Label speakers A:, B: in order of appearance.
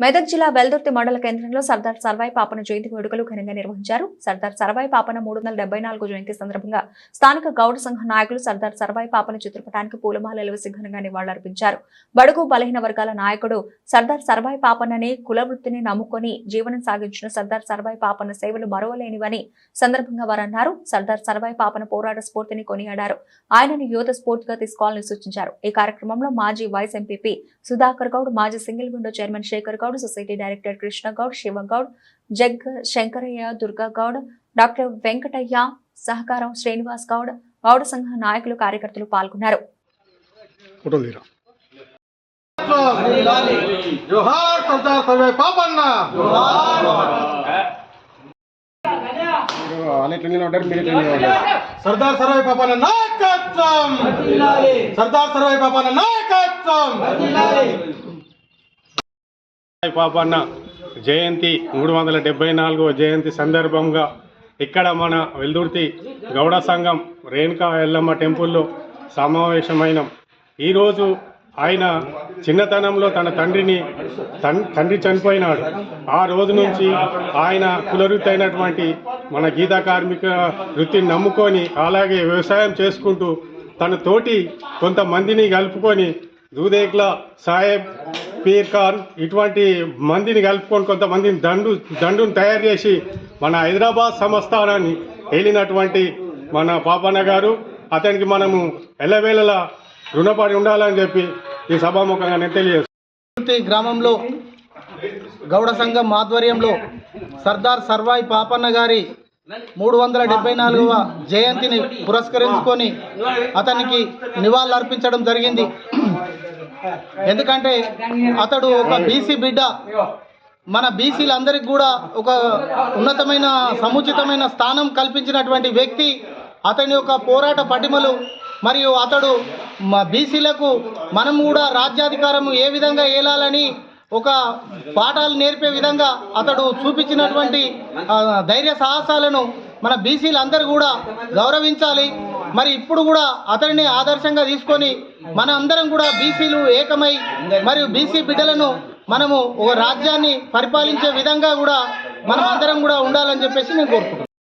A: మెదక్ జిల్లా వెల్దుర్తి మండల కేంద్రంలో సర్దార్ సర్వాయి పాపన్న జయంతి వేడుకలు ఘనంగా నిర్వహించారు. సర్దార్ సర్వాయి పాపన్న 374 జయంతి సందర్భంగా స్థానిక గౌడ సంఘ నాయకులు సర్దార్ సర్వాయి పాపన్న చిత్రపటానికి పూలమాలలు వేసి ఘనంగా నివాళులర్పించారు. బడుగు బలహీన వర్గాల నాయకుడు సర్దార్ సర్వాయి పాపన్నని కుల వృత్తిని నమ్ముకొని జీవనం సాగించిన సర్దార్ సర్వాయి పాపన్న సేవలు మరువలేనివని సందర్భంగా వారు అన్నారు. సర్దార్ సర్వాయి పాపన్న పోరాట స్ఫూర్తిని కొనియాడారు. ఆయనను యువత స్ఫూర్తిగా తీసుకోవాలని సూచించారు. ఈ కార్యక్రమంలో మాజీ వైస్ ఎంపీపీ సుధాకర్ గౌడ్, మాజీ single window chairman Shekhar Goud, society director Krishna Goud, Shiva Goud, జగ్ శంకరయ్య, దుర్గా గౌడ్, డాక్టర్ వెంకటయ్య, సహకారం శ్రీనివాస్ గౌడ్, గౌడ సంఘ నాయకులు, కార్యకర్తలు పాల్గొన్నారు.
B: సర్దార్ సర్వాయి పాపన్న నాయకత్వం, సర్దార్ సర్వాయి పాపన్న నాయకత్వం.
C: పాపన్న జయంతి 374వ జయంతి సందర్భంగా ఇక్కడ మన వెల్దుర్తి గౌడ సంఘం రేణుకా ఎల్లమ్మ టెంపుల్లో సమావేశమైనం. ఈరోజు ఆయన చిన్నతనంలో తన తండ్రి చనిపోయినాడు. ఆ రోజు నుంచి ఆయన కులవృత్తి అయినటువంటి మన గీతా కార్మిక వృత్తిని నమ్ముకొని అలాగే వ్యవసాయం చేసుకుంటూ తన తోటి కొంతమందిని కలుపుకొని దూదేక్ల సాహెబ్, పీర్ ఖాన్ ఇటువంటి మందిని కలుపుకొని కొంతమందిని దండును తయారు చేసి మన హైదరాబాద్ సంస్థానాన్ని ఏలినటువంటి మన పాపన్న గారు, అతనికి మనము ఎల్లవేళలా రుణపడి ఉండాలని చెప్పి ఈ సభాముఖంగా నేను తెలియజేస్తాను.
B: గ్రామంలో గౌడ సంఘం ఆధ్వర్యంలో సర్దార్ సర్వాయి పాపన్న గారి 374వ జయంతిని పురస్కరించుకొని అతనికి నివాళులు అర్పించడం జరిగింది. ఎందుకంటే అతడు ఒక బీసీ బిడ్డ. మన బీసీలందరికీ కూడా ఒక ఉన్నతమైన సముచితమైన స్థానం కల్పించినటువంటి వ్యక్తి. అతని యొక్క పోరాట పటిమలు మరియు అతడు బీసీలకు మనం కూడా రాజ్యాధికారం ఏ విధంగా ఏలాలని ఒక పాఠాలు నేర్పే విధంగా అతడు చూపించినటువంటి ధైర్య సాహసాలను మన బీసీలందరూ కూడా గౌరవించాలి. మరి ఇప్పుడు కూడా అతడిని ఆదర్శంగా తీసుకొని మన అందరం కూడా బీసీలు ఏకమై మరియు బీసీ బిడ్డలను మనము ఒక రాజ్యాన్ని పరిపాలించే విధంగా కూడా మనం అందరం కూడా ఉండాలని చెప్పేసి నేను కోరుకుంటున్నాను.